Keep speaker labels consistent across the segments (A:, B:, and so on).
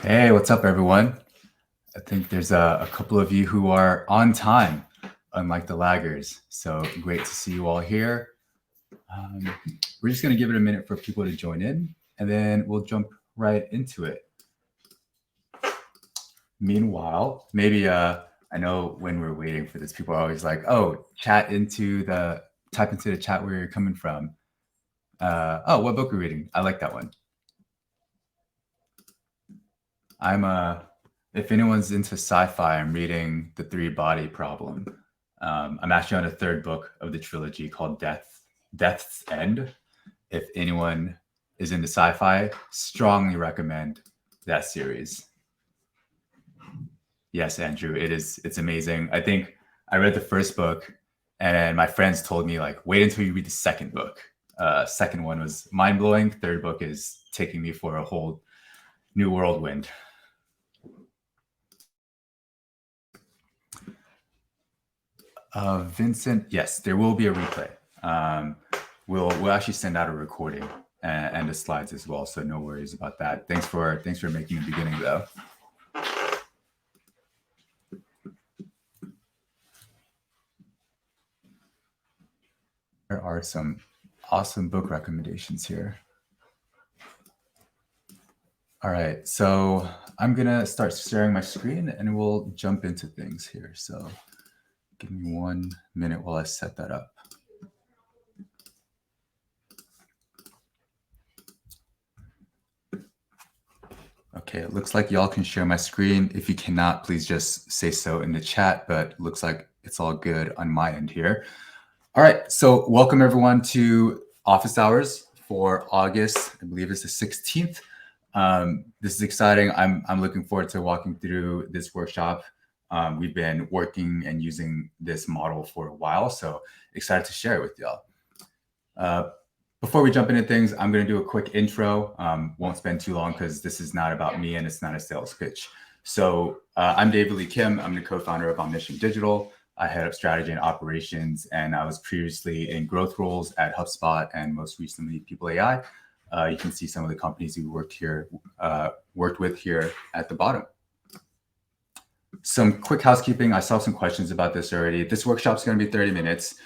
A: Hey, what's up, everyone? I think there's a couple of you who are on time, unlike the laggers. So great to see you all here. We're just going to give it a minute for people to join in, and then we'll jump right into it. Meanwhile, maybe I know when we're waiting for this, people are always like, "Oh, type into the chat where you're coming from." Oh, what book are you reading? I like that one. If anyone's into sci-fi, I'm reading The Three-Body Problem. I'm actually on a third book of the trilogy called Death's End. If anyone is into sci-fi, strongly recommend that series. Yes, Andrew, it's amazing. I think I read the first book and my friends told me, like, wait until you read the second book. Second one was mind-blowing. Third book is taking me for a whole new whirlwind. Vincent, yes, there will be a replay. We'll actually send out a recording and the slides as well, so no worries about that. Thanks for making the beginning though. There are some awesome book recommendations here. All right, so I'm gonna start sharing my screen and we'll jump into things here. So give me 1 minute while I set that up. Okay, it looks like y'all can share my screen. If you cannot, please just say so in the chat, but it looks like it's all good on my end here. All right, so welcome everyone to office hours for August, I believe it's the 16th. This is exciting. I'm looking forward to walking through this workshop. We've been working and using this model for a while, so excited to share it with y'all. Before we jump into things, I'm going to do a quick intro. Won't spend too long because this is not about me and it's not a sales pitch. So I'm David Ly Khim. I'm the co-founder of Omniscient Digital. I head up strategy and operations, and I was previously in growth roles at HubSpot and most recently People AI. You can see some of the companies we worked with here at the bottom. Some quick housekeeping. I saw some questions about this already. This workshop is going to be 30 minutes.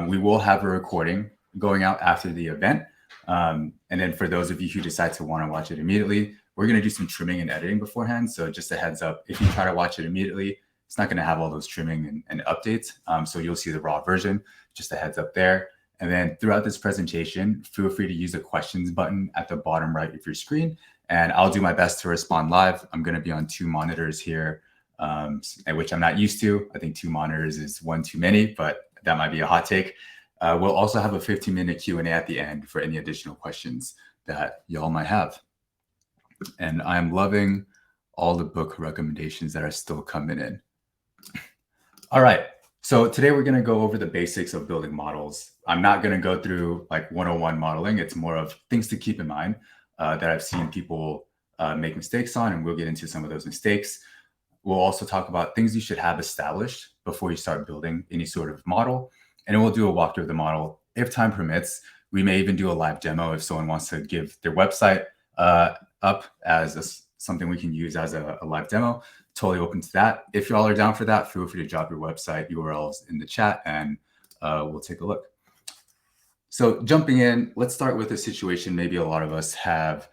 A: We will have a recording going out after the event. And then for those of you who decide to want to watch it immediately, we're going to do some trimming and editing beforehand. So just a heads up, if you try to watch it immediately, it's not going to have all those trimming and updates. So you'll see the raw version, just a heads up there. And then throughout this presentation, feel free to use the questions button at the bottom right of your screen. And I'll do my best to respond live. I'm going to be on 2 monitors here, which I'm not used to. I think 2 monitors is one too many, but that might be a hot take. We'll also have a 15-minute Q&A at the end for any additional questions that y'all might have. And I'm loving all the book recommendations that are still coming in. All right, so today we're going to go over the basics of building models. I'm not going to go through like 101 modeling. It's more of things to keep in mind that I've seen people make mistakes on, and we'll get into some of those mistakes. We'll also talk about things you should have established before you start building any sort of model. And then we'll do a walkthrough of the model. If time permits, we may even do a live demo if someone wants to give their website up as something we can use as a live demo. Totally open to that. If y'all are down for that, feel free to drop your website URLs in the chat and we'll take a look. So jumping in, let's start with a situation maybe a lot of us have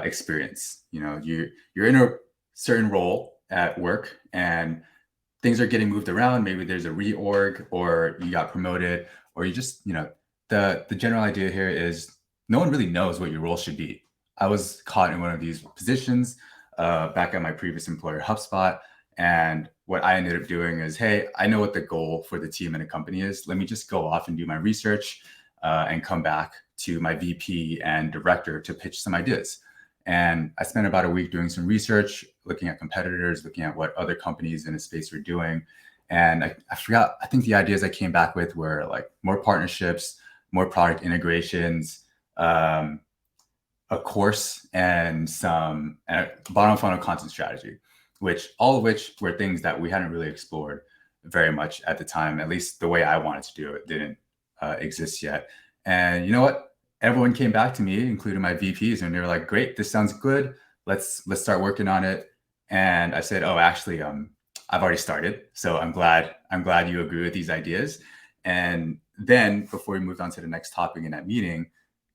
A: experienced. You know, you're in a certain role at work and things are getting moved around. Maybe there's a reorg or you got promoted or you just, you know, the general idea here is no one really knows what your role should be. I was caught in one of these positions back at my previous employer, HubSpot. And what I ended up doing is, hey, I know what the goal for the team and the company is. Let me just go off and do my research and come back to my VP and director to pitch some ideas. And I spent about a week doing some research, looking at competitors, looking at what other companies in the space were doing. And I forgot, I think the ideas I came back with were like more partnerships, more product integrations, a course, and some bottom funnel content strategy, all of which were things that we hadn't really explored very much at the time. At least the way I wanted to do it didn't exist yet. And you know what? Everyone came back to me, including my VPs, and they were like, great, this sounds good. let's start working on it. And I said, oh, actually, I've already started. So I'm glad you agree with these ideas. And then before we moved on to the next topic in that meeting,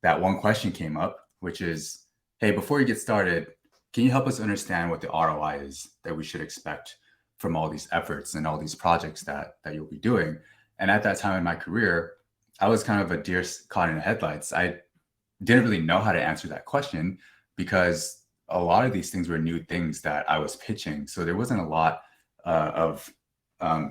A: that one question came up, which is, hey, before you get started, can you help us understand what the ROI is that we should expect from all these efforts and all these projects that you'll be doing? And at that time in my career, I was kind of a deer caught in the headlights. I didn't really know how to answer that question because a lot of these things were new things that I was pitching. So there wasn't a lot of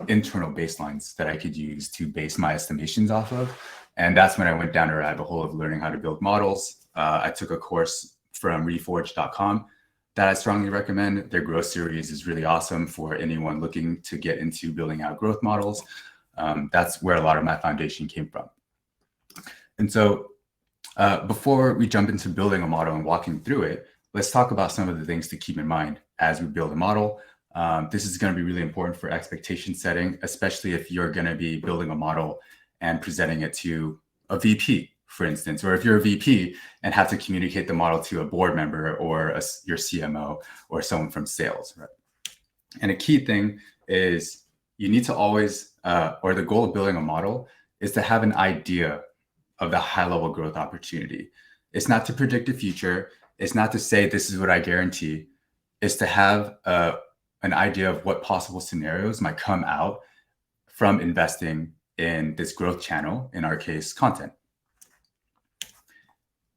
A: internal baselines that I could use to base my estimations off of. And that's when I went down a rabbit hole of learning how to build models. I took a course from reforge.com that I strongly recommend. Their growth series is really awesome for anyone looking to get into building out growth models. That's where a lot of my foundation came from. And so before we jump into building a model and walking through it, let's talk about some of the things to keep in mind as we build a model. This is going to be really important for expectation setting, especially if you're going to be building a model and presenting it to a VP, for instance, or if you're a VP and have to communicate the model to a board member or your CMO or someone from sales, right? And a key thing is you need to always, or the goal of building a model is to have an idea of the high-level growth opportunity. It's not to predict the future. It's not to say this is what I guarantee. It's to have an idea of what possible scenarios might come out from investing in this growth channel, in our case, content.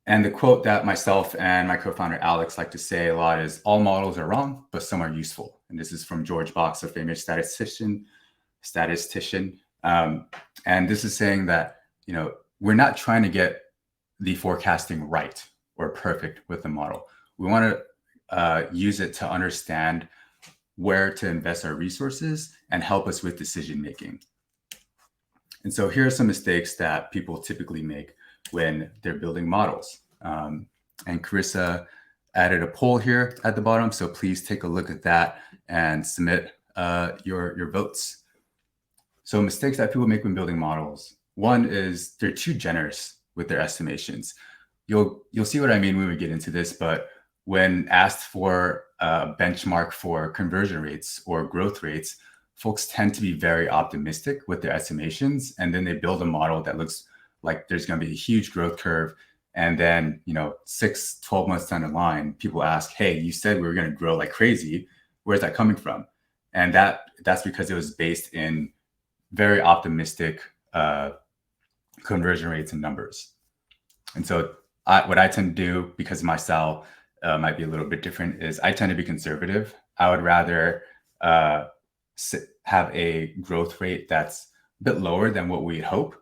A: And the quote that myself and my co-founder Alex like to say a lot is, all models are wrong, but some are useful. And this is from George Box, a famous statistician. And this is saying that, we're not trying to get the forecasting right or perfect with the model. We want to use it to understand where to invest our resources and help us with decision making. And so here are some mistakes that people typically make when they're building models. And Carissa added a poll here at the bottom, so please take a look at that and submit your votes. So mistakes that people make when building models. One is they're too generous with their estimations. You'll see what I mean when we get into this, but when asked for a benchmark for conversion rates or growth rates, folks tend to be very optimistic with their estimations, and then they build a model that looks like there's going to be a huge growth curve. And then, 6-12 months down the line, people ask, hey, you said we were going to grow like crazy. Where's that coming from? And that's because it was based in very optimistic conversion rates and numbers. And so what I tend to do, because my style might be a little bit different, is I tend to be conservative. I would rather have a growth rate that's a bit lower than what we'd hope,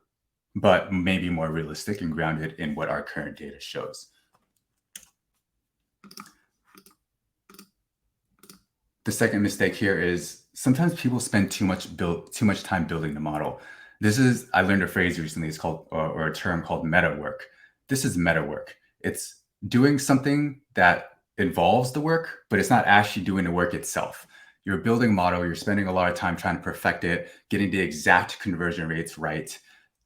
A: but maybe more realistic and grounded in what our current data shows. The second mistake here is sometimes people spend too much time building the model. I learned a phrase recently, it's called, or a term called meta work. This is meta work. It's doing something that involves the work, but it's not actually doing the work itself. You're building a model, you're spending a lot of time trying to perfect it, getting the exact conversion rates right,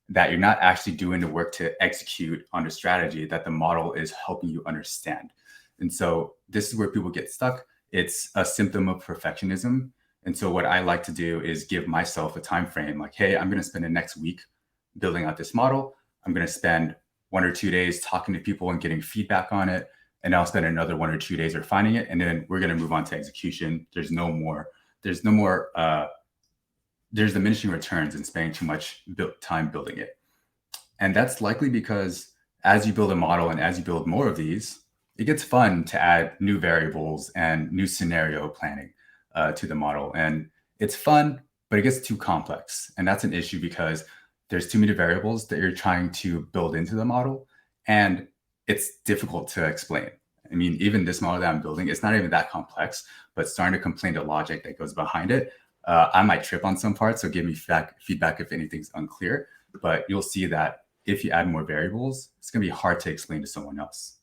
A: that you're not actually doing the work to execute on the strategy that the model is helping you understand. And so this is where people get stuck. It's a symptom of perfectionism. And so what I like to do is give myself a time frame, like, hey, I'm going to spend the next week building out this model. I'm going to spend 1 or 2 days talking to people and getting feedback on it. And I'll spend another 1 or 2 days refining it. And then we're going to move on to execution. There's diminishing returns in spending too much time building it. And that's likely because as you build a model and as you build more of these, it gets fun to add new variables and new scenario planning to the model. And it's fun, but it gets too complex. And that's an issue because there's too many variables that you're trying to build into the model. And it's difficult to explain. I mean, even this model that I'm building, it's not even that complex, but starting to complain the logic that goes behind it. I might trip on some parts, so give me feedback if anything's unclear. But you'll see that if you add more variables, it's going to be hard to explain to someone else.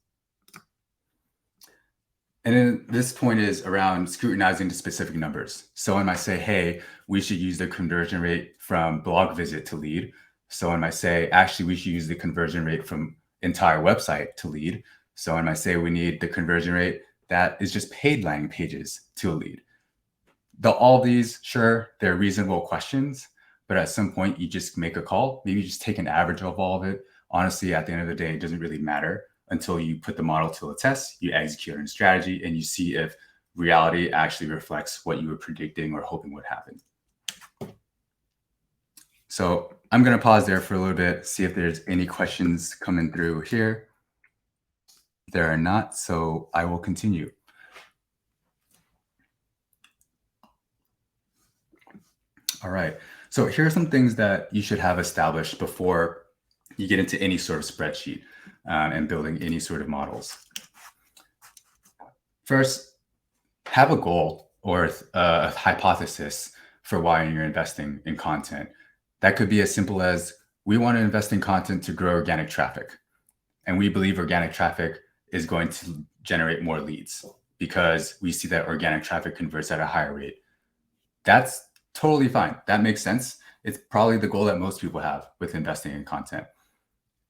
A: And then this point is around scrutinizing the specific numbers. Someone might say, hey, we should use the conversion rate from blog visit to lead. Someone might say, actually, we should use the conversion rate from entire website to lead. Someone might say we need the conversion rate that is just paid landing pages to a lead. All these, sure, they're reasonable questions, but at some point you just make a call. Maybe you just take an average of all of it. Honestly, at the end of the day, it doesn't really matter until you put the model to a test, you execute on a strategy, and you see if reality actually reflects what you were predicting or hoping would happen. So I'm going to pause there for a little bit, see if there's any questions coming through here. There are not, so I will continue. All right, so here are some things that you should have established before you get into any sort of spreadsheet and building any sort of models. First, have a goal or a hypothesis for why you're investing in content. That could be as simple as, we want to invest in content to grow organic traffic. And we believe organic traffic is going to generate more leads because we see that organic traffic converts at a higher rate. That's totally fine. That makes sense. It's probably the goal that most people have with investing in content.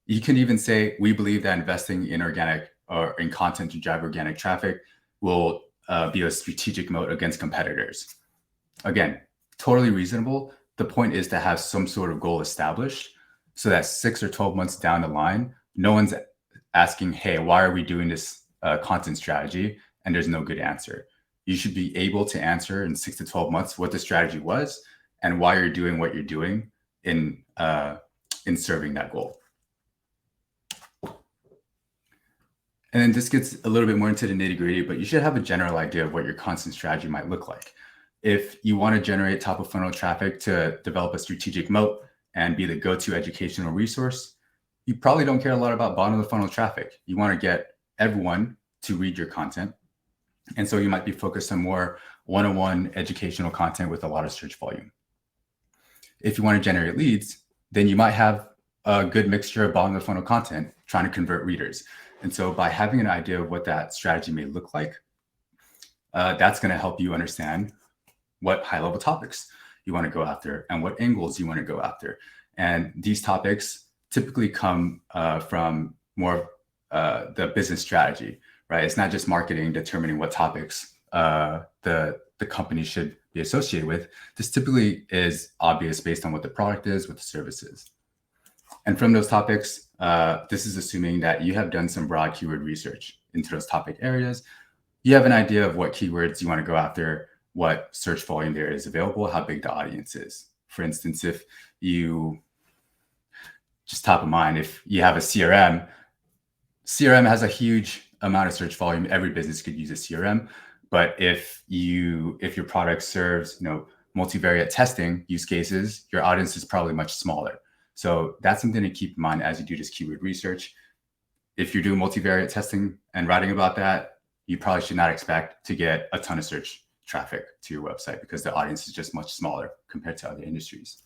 A: You can even say, we believe that investing in organic or in content to drive organic traffic will be a strategic moat against competitors. Again, totally reasonable. The point is to have some sort of goal established so that 6 or 12 months down the line, no one's asking, hey, why are we doing this content strategy? And there's no good answer. You should be able to answer in 6 to 12 months what the strategy was and why you're doing what you're doing in serving that goal. And then this gets a little bit more into the nitty-gritty, but you should have a general idea of what your content strategy might look like. If you want to generate top of funnel traffic to develop a strategic moat and be the go-to educational resource, you probably don't care a lot about bottom of the funnel traffic. You want to get everyone to read your content. And so you might be focused on more one-on-one educational content with a lot of search volume. If you want to generate leads, then you might have a good mixture of bottom of the funnel content trying to convert readers. And so by having an idea of what that strategy may look like, that's going to help you understand what high-level topics you want to go after and what angles you want to go after. And these topics typically come from more the business strategy, right? It's not just marketing determining what topics the company should be associated with. This typically is obvious based on what the product is, what the service is. And from those topics, this is assuming that you have done some broad keyword research into those topic areas. You have an idea of what keywords you want to go after, what search volume there is available, how big the audience is. For instance, if you, just top of mind, if you have a CRM has a huge amount of search volume. Every business could use a CRM. But if your product serves, multivariate testing use cases, your audience is probably much smaller. So that's something to keep in mind as you do this keyword research. If you're doing multivariate testing and writing about that, you probably should not expect to get a ton of search traffic to your website because the audience is just much smaller compared to other industries.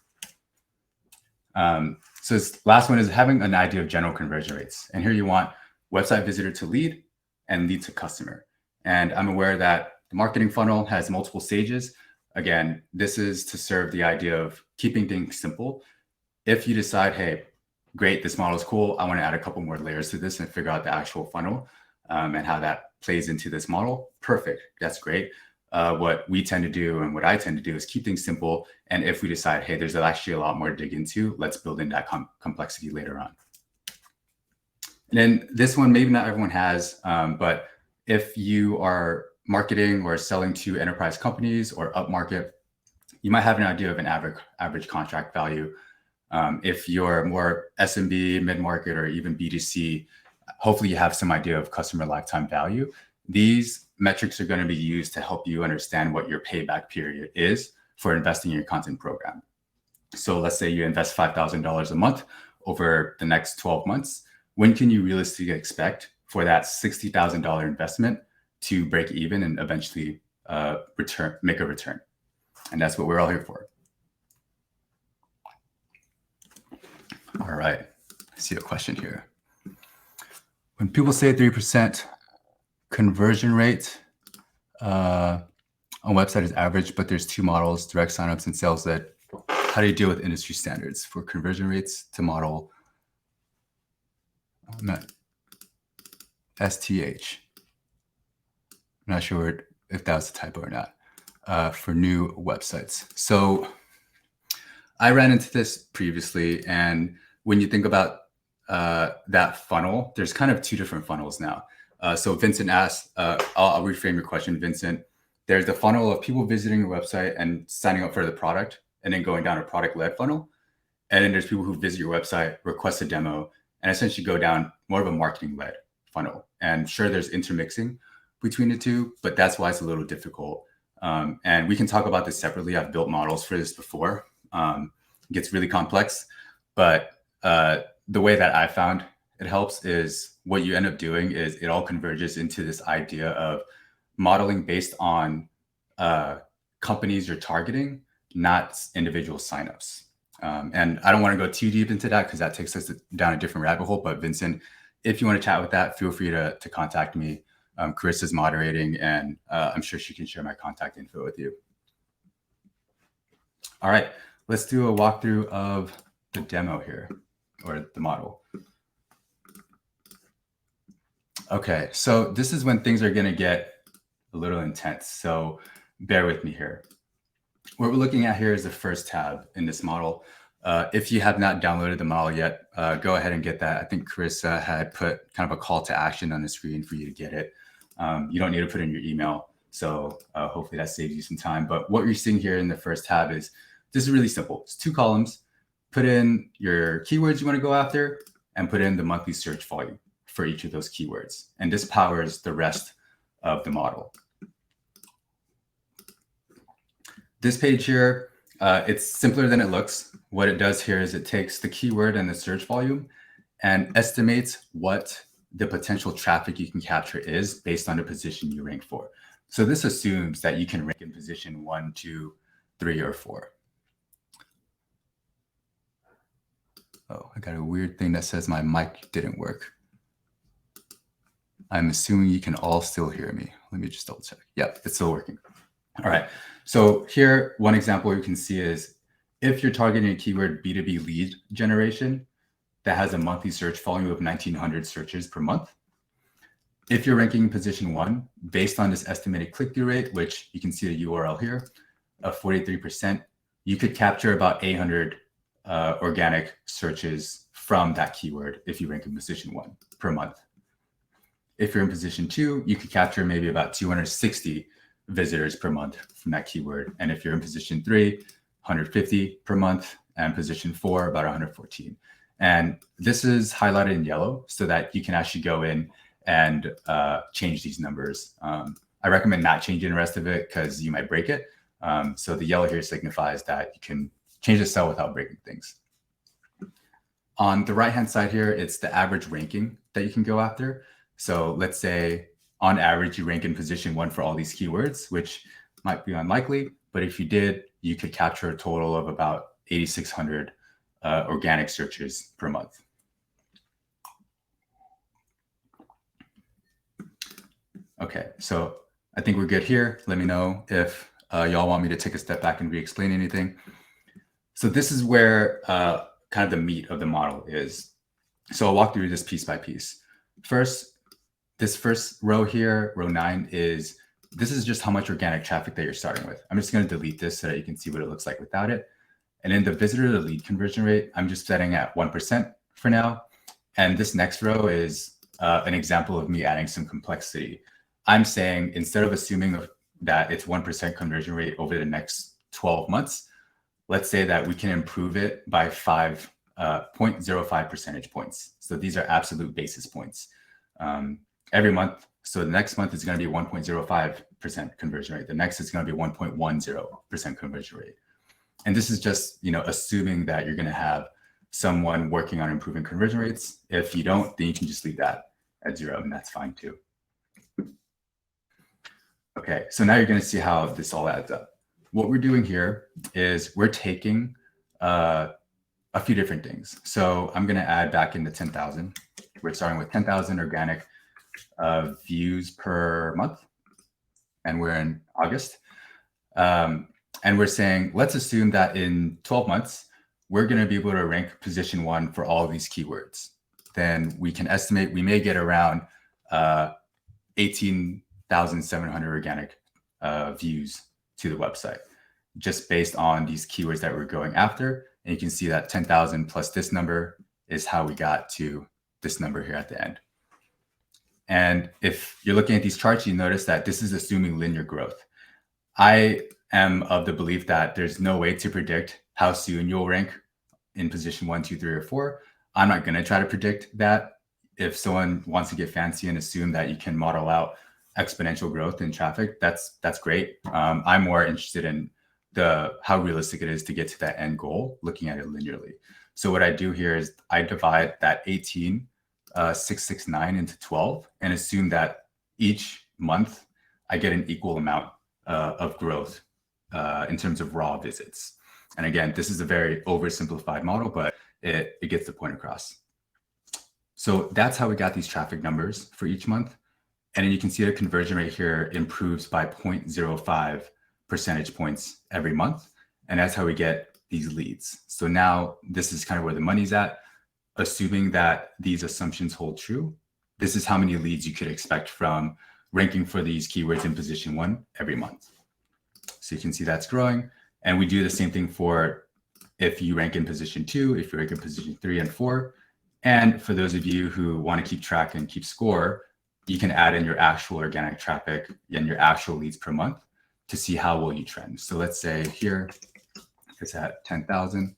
A: So this last one is having an idea of general conversion rates. And here you want website visitor to lead and lead to customer. And I'm aware that the marketing funnel has multiple stages. Again, this is to serve the idea of keeping things simple. If you decide, hey, great, this model is cool, I want to add a couple more layers to this and figure out the actual funnel and how that plays into this model, perfect, that's great. What we tend to do and what I tend to do is keep things simple. And if we decide, hey, there's actually a lot more to dig into, let's build in that complexity later on. And then this one, maybe not everyone has, but if you are marketing or selling to enterprise companies or upmarket, you might have an idea of an average contract value. If you're more SMB, mid-market, or even B2C, hopefully you have some idea of customer lifetime value. These metrics are going to be used to help you understand what your payback period is for investing in your content program. So let's say you invest $5,000 a month over the next 12 months. When can you realistically expect for that $60,000 investment to break even and eventually make a return? And that's what we're all here for. All right, I see a question here. When people say 3% conversion rate on website is average, but there's two models, direct signups and sales led, how do you deal with industry standards for conversion rates to model STH? I'm not sure if that was a typo or not, for new websites. So I ran into this previously, and when you think about that funnel, there's kind of two different funnels now. So Vincent asked, I'll reframe your question, Vincent. There's the funnel of people visiting your website and signing up for the product and then going down a product-led funnel. And then there's people who visit your website, request a demo, and essentially go down more of a marketing-led funnel. And sure, there's intermixing between the two, but that's why it's a little difficult. And we can talk about this separately. I've built models for this before. It gets really complex, but the way that I found it helps is what you end up doing is it all converges into this idea of modeling based on companies you're targeting, not individual signups. And I don't want to go too deep into that because that takes us down a different rabbit hole. But Vincent, if you want to chat with that, feel free to contact me. Chris is moderating, and I'm sure she can share my contact info with you. All right, let's do a walkthrough of the demo here, or the model. Okay, so this is when things are going to get a little intense. So bear with me here. What we're looking at here is the first tab in this model. If you have not downloaded the model yet, go ahead and get that. I think Chris had put kind of a call to action on the screen for you to get it. You don't need to put in your email. So hopefully that saves you some time. But what you're seeing here in the first tab is, this is really simple. It's 2 columns. Put in your keywords you want to go after and put in the monthly search volume for each of those keywords. And this powers the rest of the model. This page here, it's simpler than it looks. What it does here is it takes the keyword and the search volume and estimates what the potential traffic you can capture is based on the position you rank for. So this assumes that you can rank in position 1, 2, 3, or 4. Oh, I got a weird thing that says my mic didn't work. I'm assuming you can all still hear me. Let me just double check. Yep, it's still working. All right. So here, one example you can see is if you're targeting a keyword B2B lead generation that has a monthly search volume of 1,900 searches per month. If you're ranking in position 1, based on this estimated click-through rate, which you can see the URL here, of 43%, you could capture about 800 organic searches from that keyword if you rank in position 1 per month. If you're in position 2, you could capture maybe about 260 visitors per month from that keyword. And if you're in position 3, 150 per month, and position 4, about 114. And this is highlighted in yellow so that you can actually go in and change these numbers. I recommend not changing the rest of it because you might break it. So the yellow here signifies that you can change the cell without breaking things. On the right-hand side here, it's the average ranking that you can go after. So let's say on average, you rank in position 1 for all these keywords, which might be unlikely. But if you did, you could capture a total of about 8,600 organic searches per month. Okay, so I think we're good here. Let me know if y'all want me to take a step back and re-explain anything. So this is where kind of the meat of the model is. So I'll walk through this piece by piece. First, this first row here, row 9, this is just how much organic traffic that you're starting with. I'm just going to delete this so that you can see what it looks like without it. And then the visitor to lead conversion rate, I'm just setting at 1% for now. And this next row is an example of me adding some complexity. I'm saying instead of assuming that it's 1% conversion rate over the next 12 months, let's say that we can improve it by 0.05 percentage points. So these are absolute basis points every month. So the next month is going to be 1.05% conversion rate. The next is going to be 1.10% conversion rate. And this is just, assuming that you're going to have someone working on improving conversion rates. If you don't, then you can just leave that at 0, and that's fine too. Okay, so now you're going to see how this all adds up. What we're doing here is we're taking a few different things. So I'm going to add back in the 10,000. We're starting with 10,000 organic views per month, and we're in August. And we're saying, let's assume that in 12 months, we're going to be able to rank position 1 for all of these keywords. Then we can estimate we may get around 18 10,700 organic views to the website, just based on these keywords that we're going after. And you can see that 10,000 plus this number is how we got to this number here at the end. And if you're looking at these charts, you notice that this is assuming linear growth. I am of the belief that there's no way to predict how soon you'll rank in position 1, 2, 3, or 4. I'm not going to try to predict that. If someone wants to get fancy and assume that you can model out exponential growth in traffic, that's great. I'm more interested in how realistic it is to get to that end goal, looking at it linearly. So what I do here is I divide that 18,669 into 12 and assume that each month I get an equal amount of growth in terms of raw visits. And again, this is a very oversimplified model, but it gets the point across. So that's how we got these traffic numbers for each month. And then you can see the conversion rate here improves by 0.05 percentage points every month. And that's how we get these leads. So now this is kind of where the money's at. Assuming that these assumptions hold true, this is how many leads you could expect from ranking for these keywords in position 1 every month. So you can see that's growing. And we do the same thing for if you rank in position 2, if you rank in position 3 and 4. And for those of you who want to keep track and keep score, you can add in your actual organic traffic and your actual leads per month to see how well you trend. So let's say here it's at 10,000.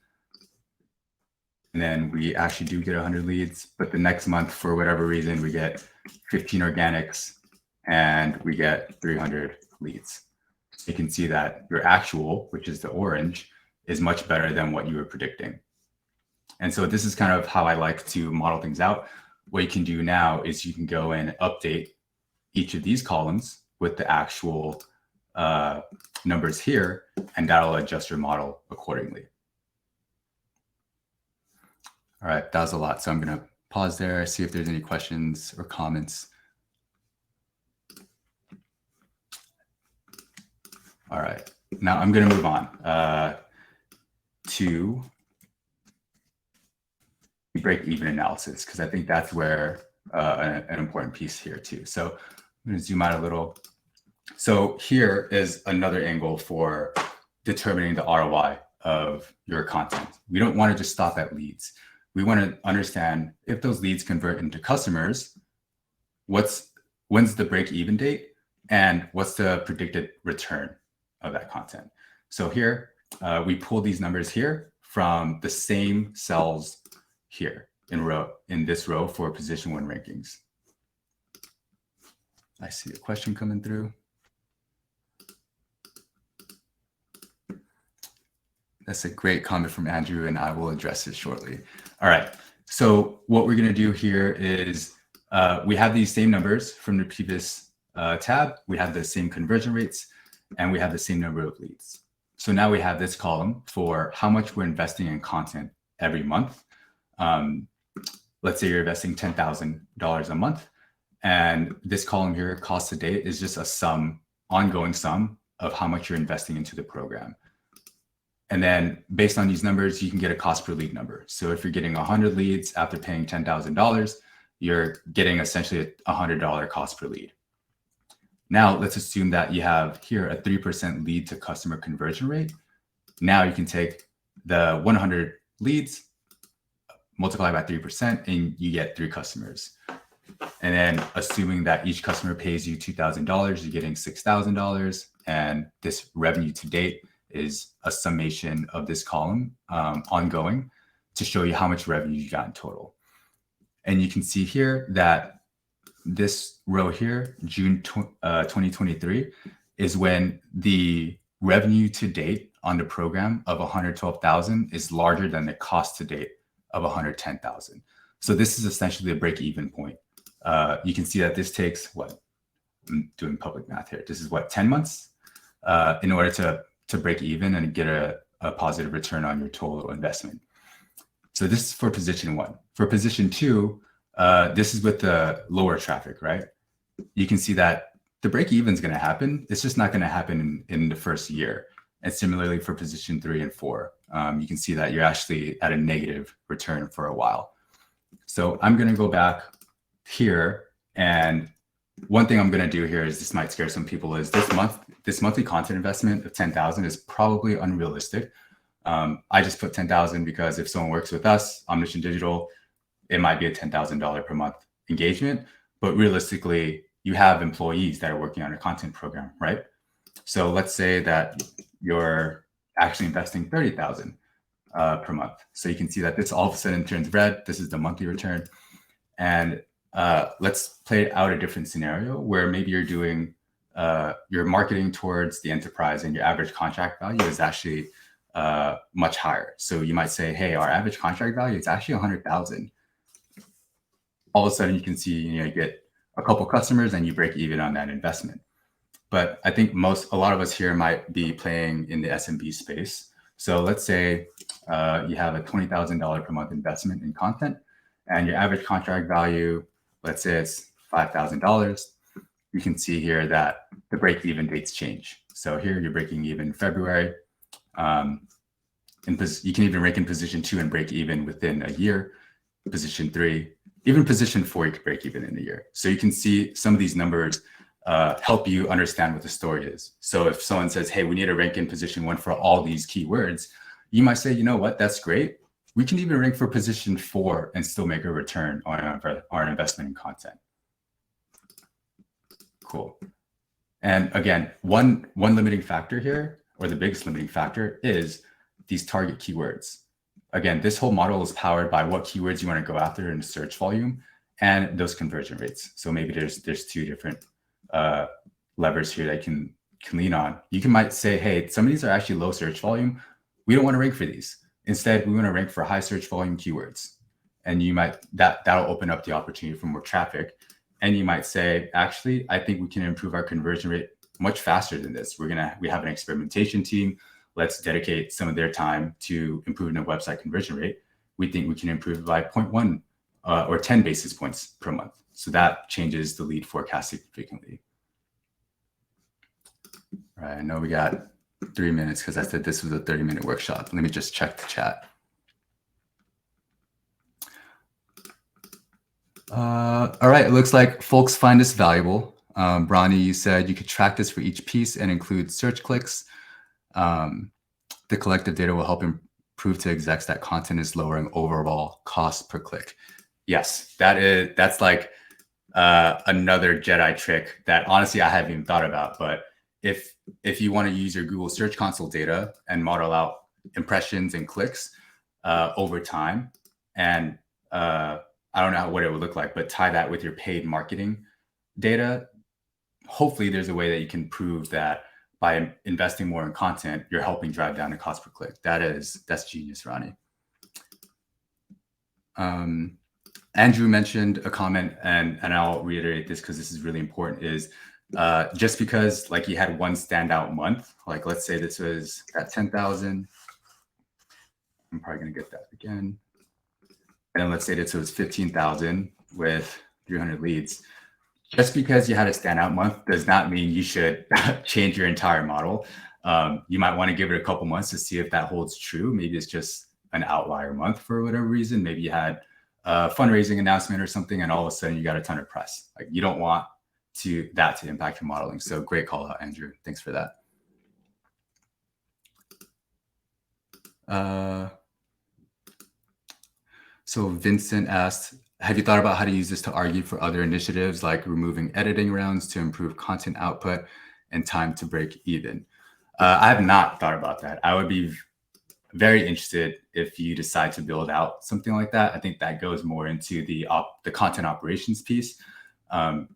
A: And then we actually do get 100 leads, but the next month, for whatever reason, we get 15 organics and we get 300 leads. So you can see that your actual, which is the orange, is much better than what you were predicting. And so this is kind of how I like to model things out. What you can do now is you can go and update each of these columns with the actual numbers here, and that'll adjust your model accordingly. All right, that was a lot. So I'm going to pause there, see if there's any questions or comments. All right, now I'm going to move on to break-even analysis, because I think that's where an important piece here too. So I'm going to zoom out a little. So here is another angle for determining the ROI of your content. We don't want to just stop at leads. We want to understand if those leads convert into customers, when's the break-even date, and what's the predicted return of that content. So here, we pull these numbers here from the same cells here in this row for position 1 rankings. I see a question coming through. That's a great comment from Andrew, and I will address it shortly. All right, so what we're gonna do here is we have these same numbers from the previous tab. We have the same conversion rates, and we have the same number of leads. So now we have this column for how much we're investing in content every month. Let's say you're investing $10,000 a month, and this column here, cost to date, is just a sum, ongoing sum of how much you're investing into the program. And then based on these numbers, you can get a cost per lead number. So if you're getting 100 leads after paying $10,000, you're getting essentially a $100 cost per lead. Now let's assume that you have here a 3% lead to customer conversion rate. Now you can take the 100 leads, multiply by 3%, and you get 3 customers. And then assuming that each customer pays you $2,000, you're getting $6,000. And this revenue to date is a summation of this column ongoing to show you how much revenue you got in total. And you can see here that this row here, June 2023, is when the revenue to date on the program of 112,000 is larger than the cost to date of 110,000. So this is essentially the break-even point. You can see that this takes I'm doing public math here. This is 10 months in order to break even and get a positive return on your total investment. So this is for position 1. For position 2, this is with the lower traffic, right? You can see that the break even is going to happen. It's just not going to happen in the first year. And similarly for position 3 and 4, you can see that you're actually at a negative return for a while. So I'm going to go back here and one thing I'm going to do here is, this might scare some people, is this monthly content investment of 10,000 is probably unrealistic. I just put 10,000 because if someone works with us, Omniscient Digital, it might be a $10,000 per month engagement, but realistically, you have employees that are working on a content program, right? So let's say that you're actually investing 30,000 per month. So you can see that this all of a sudden turns red. This is the monthly return. And let's play out a different scenario where maybe you're doing, you're marketing towards the enterprise and your average contract value is actually much higher. So you might say, hey, our average contract value is actually 100,000. All of a sudden you can see, you get a couple customers and you break even on that investment. But I think a lot of us here might be playing in the SMB space. So let's say you have a $20,000 per month investment in content, and your average contract value, let's say it's $5,000. You can see here that the break-even dates change. So here you're breaking even in February. You can even rank in position 2 and break even within a year. Position 3, even position 4, you could break even in a year. So you can see some of these numbers help you understand what the story is. So if someone says, hey, we need to rank in position 1 for all these keywords, you might say, you know what, that's great. We can even rank for position 4 and still make a return on our investment in content. Cool. And again, one limiting factor here, or the biggest limiting factor, is these target keywords. Again, this whole model is powered by what keywords you want to go after in search volume and those conversion rates. So maybe there's two different levers here that can lean on. You might say, hey, some of these are actually low search volume. We don't want to rank for these. Instead, we want to rank for high search volume keywords. And you might, that'll open up the opportunity for more traffic. And you might say, actually, I think we can improve our conversion rate much faster than this. We have an experimentation team. Let's dedicate some of their time to improving the website conversion rate. We think we can improve by 0.1 or 10 basis points per month. So that changes the lead forecast significantly. All right, I know we got 3 minutes because I said this was a 30-minute workshop. Let me just check the chat. All right, it looks like folks find this valuable. Bronny, you said you could track this for each piece and include search clicks. The collective data will help prove to execs that content is lowering overall cost per click. Yes, that's like another Jedi trick that honestly I haven't even thought about. But if you want to use your Google Search Console data and model out impressions and clicks over time, and I don't know what it would look like, but tie that with your paid marketing data, hopefully there's a way that you can prove that by investing more in content, you're helping drive down the cost per click. That's genius, Ronnie. Andrew mentioned a comment, and I'll reiterate this because this is really important, is just because like you had one standout month, like let's say this was at 10,000, I'm probably gonna get that again. And then let's say this was 15,000 with 300 leads. Just because you had a standout month does not mean you should change your entire model. You might want to give it a couple months to see if that holds true. Maybe it's just an outlier month for whatever reason. Maybe you had a fundraising announcement or something, and all of a sudden you got a ton of press. Like you don't want that to impact your modeling. So great call out, Andrew. Thanks for that. So Vincent asked, have you thought about how to use this to argue for other initiatives like removing editing rounds to improve content output and time to break even? I have not thought about that. I would be very interested if you decide to build out something like that. I think that goes more into the content operations piece.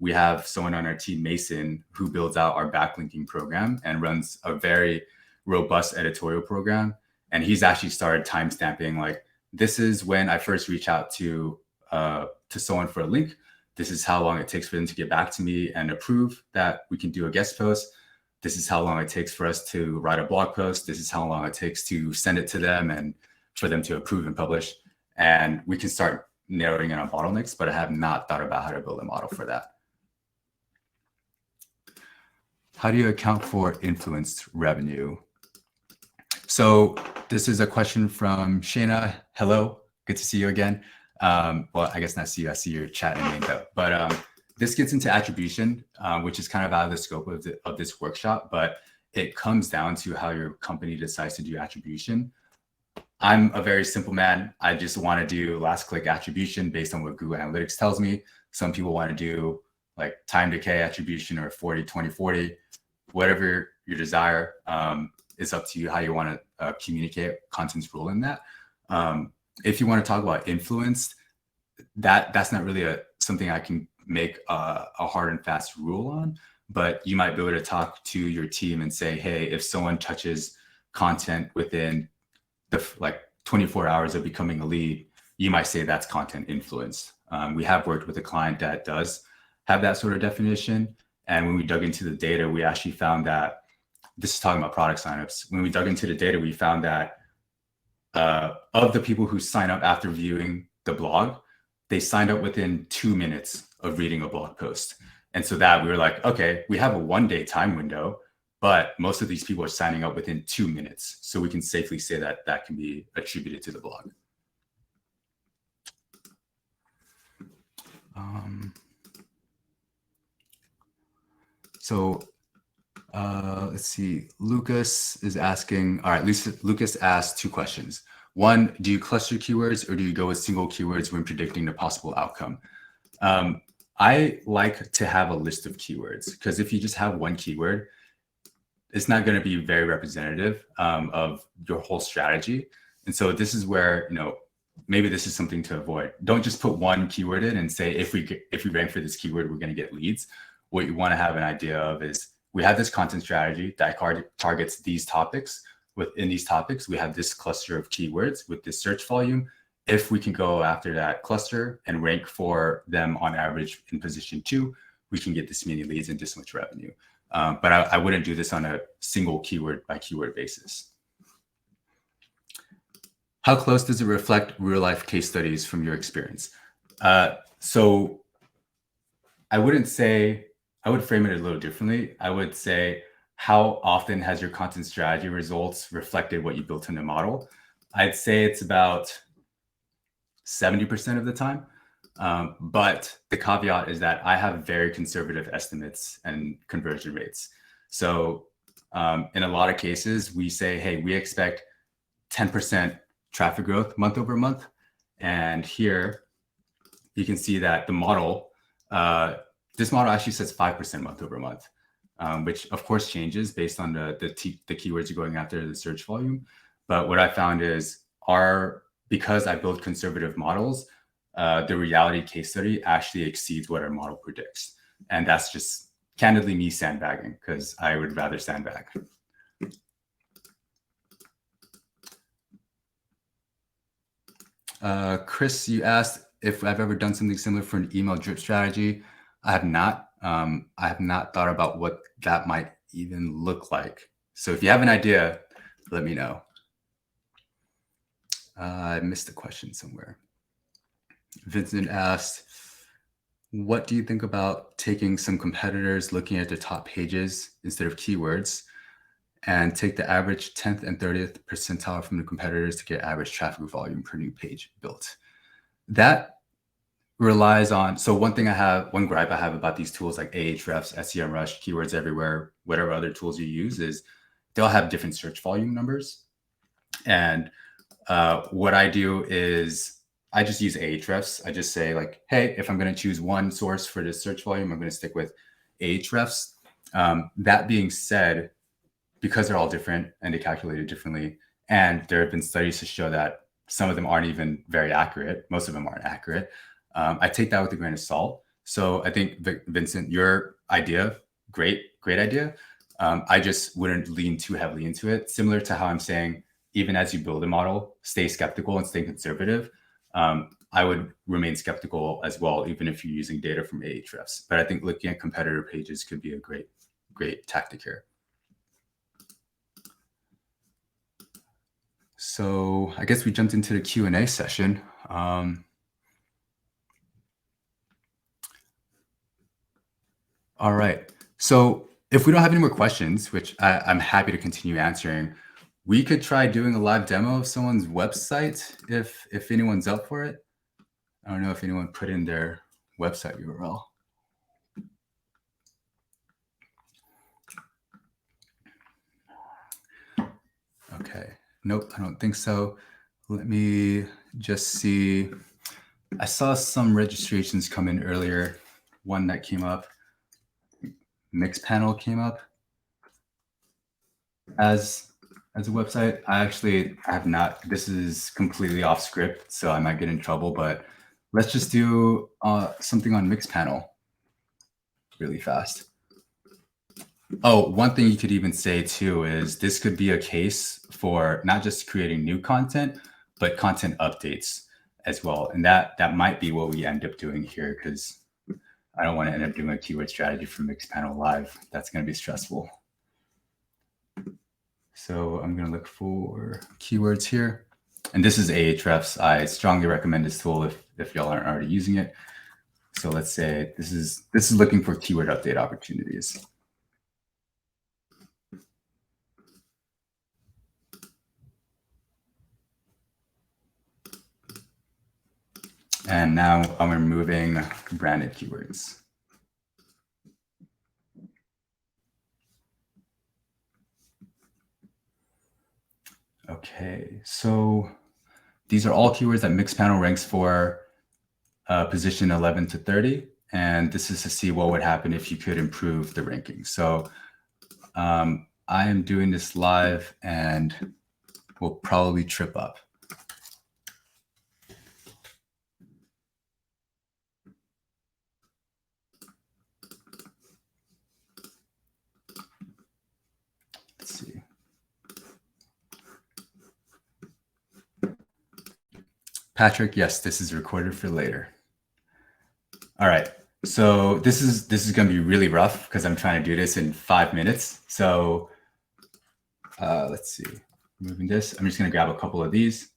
A: We have someone on our team, Mason, who builds out our backlinking program and runs a very robust editorial program. And he's actually started timestamping, like, this is when I first reach out to someone for a link. This is how long it takes for them to get back to me and approve that we can do a guest post. This is how long it takes for us to write a blog post. This is how long it takes to send it to them and for them to approve and publish. And we can start narrowing in on bottlenecks, but I have not thought about how to build a model for that. How do you account for influenced revenue? So this is a question from Shayna. Hello, good to see you again. Well, I guess not see you. I see your chat and name though. But this gets into attribution, which is kind of out of the scope of this workshop, but it comes down to how your company decides to do attribution. I'm a very simple man. I just want to do last click attribution based on what Google Analytics tells me. Some people want to do like time decay attribution or 40, 20, 40, whatever your desire. It's up to you how you want to communicate content's role in that. If you want to talk about influence, that's not really something I can make a hard and fast rule on, but you might be able to talk to your team and say, hey, if someone touches content within the like 24 hours of becoming a lead, you might say that's content influence. We have worked with a client that does have that sort of definition. And when we dug into the data, we actually found that, this is talking about product signups. When we dug into the data, we found that of the people who sign up after viewing the blog, they signed up within 2 minutes of reading a blog post. And so that we were like, okay, we have a 1-day time window, but most of these people are signing up within 2 minutes. So we can safely say that that can be attributed to the blog. Let's see. Lucas is asking, all right, Lucas asked 2 questions. One, do you cluster keywords or do you go with single keywords when predicting the possible outcome? I like to have a list of keywords because if you just have one keyword, it's not going to be very representative of your whole strategy. And so this is where, maybe this is something to avoid. Don't just put one keyword in and say, if we rank for this keyword, we're going to get leads. What you want to have an idea of is, we have this content strategy that targets these topics. Within these topics, we have this cluster of keywords with this search volume. If we can go after that cluster and rank for them on average in position 2, we can get this many leads and this much revenue. But I wouldn't do this on a single keyword by keyword basis. How close does it reflect real life case studies from your experience? So I would frame it a little differently. I would say, how often has your content strategy results reflected what you built in the model? I'd say it's about 70% of the time. But the caveat is that I have very conservative estimates and conversion rates. So in a lot of cases, we say, hey, we expect 10% traffic growth month over month. And here you can see that the model, this model actually says 5% month over month, which of course changes based on the keywords you're going after, the search volume. But what I found is because I build conservative models, the reality case study actually exceeds what our model predicts. And that's just candidly me sandbagging, because I would rather sandbag. Chris, you asked if I've ever done something similar for an email drip strategy. I have not. I have not thought about what that might even look like. So if you have an idea, let me know. I missed a question somewhere. Vincent asked, what do you think about taking some competitors, looking at their top pages instead of keywords, and take the average 10th and 30th percentile from the competitors to get average traffic volume per new page built? That relies on, so one gripe I have about these tools like Ahrefs, SEMrush, Keywords Everywhere, whatever other tools you use, is they'll have different search volume numbers. And what I do is I just use Ahrefs. I just say like, hey, if I'm going to choose one source for this search volume, I'm going to stick with Ahrefs. That being said, because they're all different and they calculate it differently, and there have been studies to show that some of them aren't even very accurate, most of them aren't accurate, I take that with a grain of salt. So I think, Vincent, your idea, great idea. I just wouldn't lean too heavily into it. Similar to how I'm saying, even as you build a model, stay skeptical and stay conservative. I would remain skeptical as well, even if you're using data from Ahrefs. But I think looking at competitor pages could be a great tactic here. So I guess we jumped into the Q&A session. All right. So if we don't have any more questions, which I'm happy to continue answering, we could try doing a live demo of someone's website if anyone's up for it. I don't know if anyone put in their website URL. Nope, I don't think so. Let me just see. I saw some registrations come in earlier. One that came up, Mixpanel came up as a website. I actually have not. This is completely off script, so I might get in trouble. But let's just do something on Mixpanel really fast. Oh, one thing you could even say too is this could be a case for not just creating new content, but content updates as well. And that might be what we end up doing here, because I don't want to end up doing a keyword strategy for Mixpanel Live. That's going to be stressful. So I'm going to look for keywords here. And this is Ahrefs. I strongly recommend this tool if y'all aren't already using it. So let's say this is looking for keyword update opportunities. And now I'm removing branded keywords. Okay, so these are all keywords that Mixpanel ranks for position 11 to 30. And this is to see what would happen if you could improve the ranking. So I am doing this live and will probably trip up. Let's see. Patrick, yes, this is recorded for later. All right. So this is going to be really rough because I'm trying to do this in 5 minutes. So let's see. Moving this, I'm just going to grab a couple of these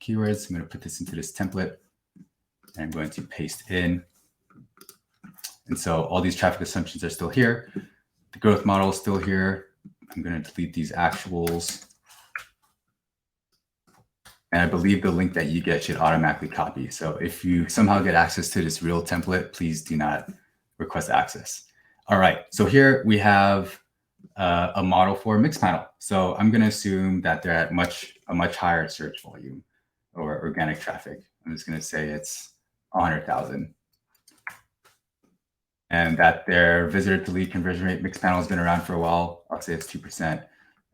A: keywords. I'm going to put this into this template and I'm going to paste in. And so all these traffic assumptions are still here. The growth model is still here. I'm going to delete these actuals. And I believe the link that you get should automatically copy. So if you somehow get access to this real template, please do not request access. All right, so here we have a model for Mixpanel. So I'm going to assume that they're at a much higher search volume or organic traffic. I'm just going to say it's 100,000. And that their visitor to lead conversion rate, Mixpanel has been around for a while. I'll say it's 2%.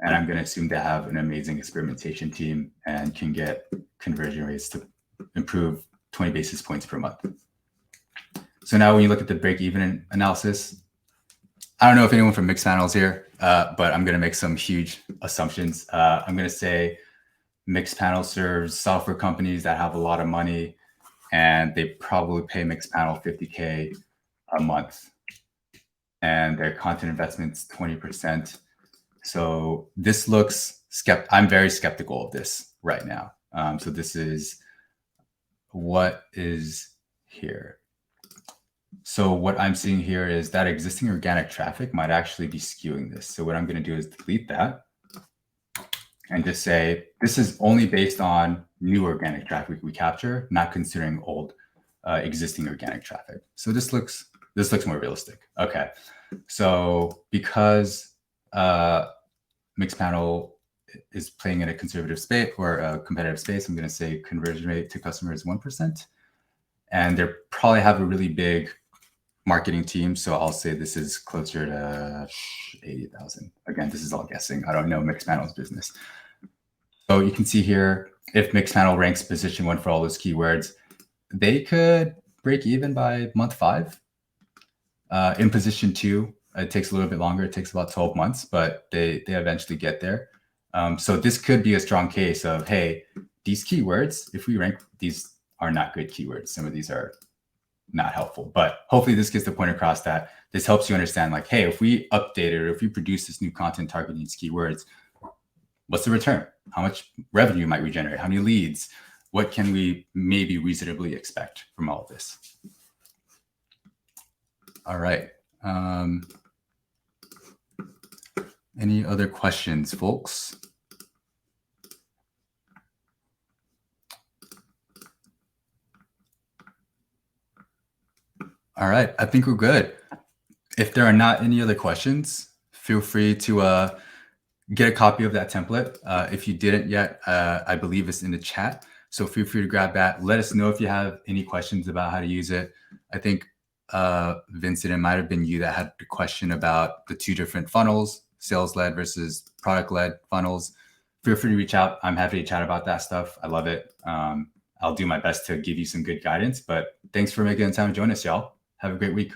A: And I'm going to assume they have an amazing experimentation team and can get conversion rates to improve 20 basis points per month. So now when you look at the break-even analysis, I don't know if anyone from Mixpanel is here, but I'm going to make some huge assumptions. I'm going to say Mixpanel serves software companies that have a lot of money, and they probably pay Mixpanel $50K a month. And their content investment's 20%. So this looks I'm very skeptical of this right now. So this is what is here. So what I'm seeing here is that existing organic traffic might actually be skewing this. So what I'm going to do is delete that and just say this is only based on new organic traffic we capture, not considering old existing organic traffic. So this looks more realistic. Okay. So because Mixpanel is playing in a conservative space or a competitive space, I'm going to say conversion rate to customers 1%. And they probably have a really big marketing team. So I'll say this is closer to 80,000. Again, this is all guessing. I don't know Mixpanel's business. So you can see here, if Mixpanel ranks position 1 for all those keywords, they could break even by month 5. In position 2, it takes a little bit longer. It takes about 12 months, but they eventually get there. So this could be a strong case of, hey, these keywords, if we rank, these are not good keywords. Some of these are not helpful, but hopefully this gets the point across that this helps you understand, like, hey, if we update it or if we produce this new content targeting these keywords, what's the return? How much revenue might we generate? How many leads? What can we maybe reasonably expect from all of this? All right. Any other questions, folks? All right, I think we're good. If there are not any other questions, feel free to get a copy of that template. If you didn't yet, I believe it's in the chat. So feel free to grab that. Let us know if you have any questions about how to use it. I think, Vincent, it might have been you that had the question about the two different funnels, sales-led versus product-led funnels. Feel free to reach out. I'm happy to chat about that stuff. I love it. I'll do my best to give you some good guidance, but thanks for making the time to join us, y'all. Have a great week.